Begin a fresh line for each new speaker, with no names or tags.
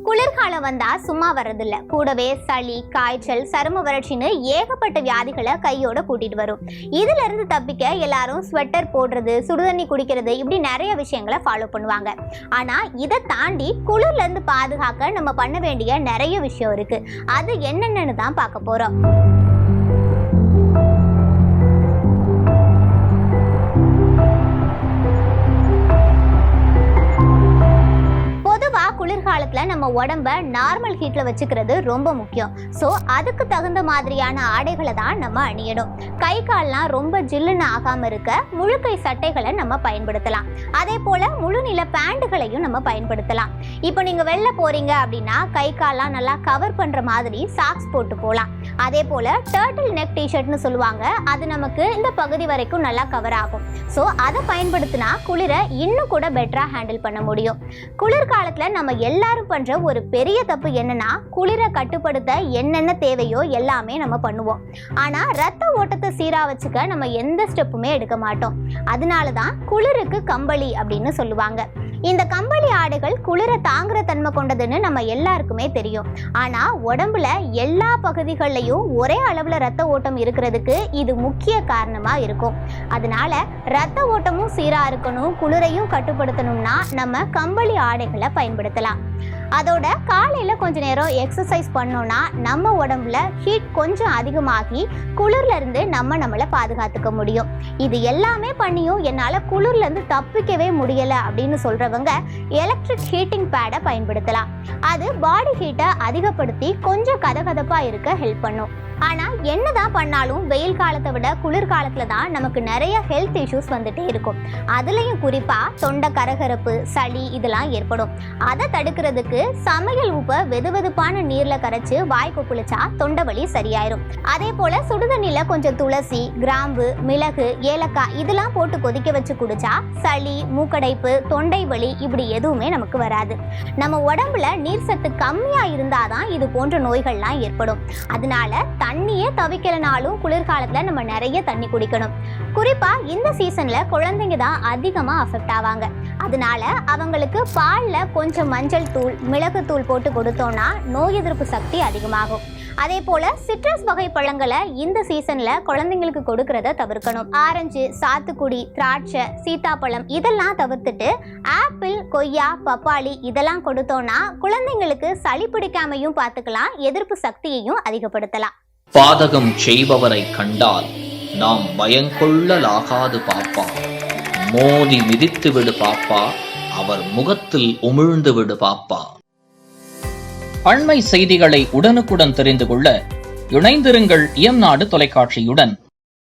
குளிர்காலம் வந்தா சும்மா வரதில்ல, கூடவே சளி, காய்ச்சல், சரும வறட்சின்னு ஏகப்பட்ட வியாதிகளை கையோட கூட்டிட்டு வரும். இதுல இருந்து தப்பிக்க எல்லாரும் ஸ்வெட்டர் போடுறது, சுடுதண்ணி குடிக்கிறது, இப்படி நிறைய விஷயங்களை ஃபாலோ பண்ணுவாங்க. ஆனா இதை தாண்டி குளிர்ல இருந்து பாதுகாக்க நம்ம பண்ண வேண்டிய நிறைய விஷயம் இருக்கு. அது என்னென்னு தான் பார்க்க போறோம். குளிர்காலத்துல நம்ம உடம்ப நார்மல் ஹீட்ல வச்சுக்கிறது ரொம்ப முக்கியம். சோ அதுக்கு தகுந்த மாதிரியான ஆடைகளை தான் நம்ம அணியணும். கை கால்லாம் ரொம்ப ஜில்லுன்னு ஆகாம இருக்க முழுக்கை சட்டைகளை நம்ம பயன்படுத்தலாம். அதே போல முழு நில பேண்ட்டுகளையும் நம்ம பயன்படுத்தலாம். இப்போ நீங்க வெளில போறீங்க அப்படின்னா கை கால்லாம் நல்லா கவர் பண்ற மாதிரி சாக்ஸ் போட்டு போகலாம். அதே போல டர்ட்டில் நெக் டிஷர்ட்னு சொல்லுவாங்க, அது நமக்கு இந்த பகுதி வரைக்கும் நல்லா கவர் ஆகும். சோ அதை பயன்படுத்தினா குளிரை இன்னும் கூட பெட்டரா ஹேண்டில் பண்ண முடியும். குளிர்காலத்துல நம்ம எல்லாரும் பண்ற ஒரு பெரிய தப்பு என்னன்னா, குளிரை கட்டுப்படுத்த என்னென்ன தேவையோ எல்லாமே நம்ம பண்ணுவோம். ஆனா ரத்த ஓட்டத்தை சீரா வச்சுக்க நம்ம எந்த ஸ்டெப்புமே எடுக்க மாட்டோம். அதனாலதான் குளிருக்கு கம்பளி அப்படின்னு சொல்லுவாங்க. இந்த கம்பளி ஆடைகள் குளிரை தாங்குற தன்மை கொண்டதுன்னு நம்ம எல்லாருக்குமே தெரியும். ஆனா உடம்புல எல்லா பகுதிகளிலையும் ஒரே அளவுல ரத்த ஓட்டம் இருக்கிறதுக்கு இது முக்கிய காரணமா இருக்கும். அதனால ரத்த ஓட்டமும் சீரா இருக்கணும், குளிரையும் கட்டுப்படுத்தணும்னா நம்ம கம்பளி ஆடைகளை பயன்படுத்தலாம். அதோட காலையில கொஞ்ச நேரம் எக்ஸசைஸ் பண்ணோம்னா நம்ம உடம்புல ஹீட் கொஞ்சம் அதிகமாகி குளிர்ல இருந்து நம்மளை பாதுகாத்துக்க முடியும். இது எல்லாமே பண்ணியும் என்னால குளிர்ல இருந்து தப்பிக்கவே முடியல அப்படின்னு சொல்றவங்க எலக்ட்ரிக் ஹீட்டிங் பேடை பயன்படுத்தலாம். அது பாடி ஹீட்டை அதிகப்படுத்தி கொஞ்சம் கதகதப்பா இருக்க ஹெல்ப் பண்ணும். ஆனா என்னதான் பண்ணாலும் வெயில் காலத்தை விட குளிர்காலத்துல தான் நமக்கு நிறைய ஹெல்த் இஷ்யூஸ் வந்துட்டே இருக்கும். அதுலயும் குறிப்பா தொண்டை கரகரப்பு, சளி இதெல்லாம் ஏற்படும். அதை தடுக்கிறதுக்கு சமையல் உப்பை வெதுவெதுப்பான நீர்ல கரைச்சு வாய் கொப்புளிச்சா தொண்டை வலி சரியாயிரும். அதே போல சுடுதண்ணில கொஞ்சம் துளசி, கிராம்பு, மிளகு, ஏலக்காய் இதெல்லாம் போட்டு கொதிக்க வச்சு குடிச்சா சளி, மூக்கடைப்பு, தொண்டை வலி இப்படி எதுவுமே நமக்கு வராது. நம்ம உடம்புல நீர் சத்து கம்மியா இருந்தாதான் இது போன்ற நோய்கள்லாம் ஏற்படும். அதனால தண்ணியே தவிக்கலனாலும் குளிர்காலத்துல நம்ம நிறைய தண்ணி குடிக்கணும். குறிப்பா இந்த சீசன்ல குழந்தைங்க தான் அதிகமா அஃபெக்ட் ஆவாங்க. அதனால அவங்களுக்கு பால்ல கொஞ்சம் மஞ்சள் தூள், மிளகு தூள் போட்டு கொடுத்தோம்னா நோய் எதிர்ப்பு சக்தி அதிகமாகும். அதே போல சிட்ரஸ் வகை பழங்களை இந்த சீசன்ல குழந்தைங்களுக்கு கொடுக்கறத தவிர்க்கணும். ஆரஞ்சு, சாத்துக்குடி, திராட்சை, சீத்தாப்பழம் இதெல்லாம் தவிர்த்துட்டு ஆப்பிள், கொய்யா, பப்பாளி இதெல்லாம் கொடுத்தோம்னா குழந்தைங்களுக்கு சளி பிடிக்காமையும் பார்த்துக்கலாம், எதிர்ப்பு சக்தியையும் அதிகப்படுத்தலாம்.
பாதகம் செய்பவரை கண்டால் நாம் பயங்கொள்ளலாகாது பாப்பா, மோதி மிதித்து விடு பாப்பா, அவர் முகத்தில் உமிழ்ந்து விடு பாப்பா. அண்மை செய்திகளை உடனுக்குடன் தெரிந்து கொள்ள இணைந்திருங்கள் இயம்நாடு தொலைக்காட்சியுடன்.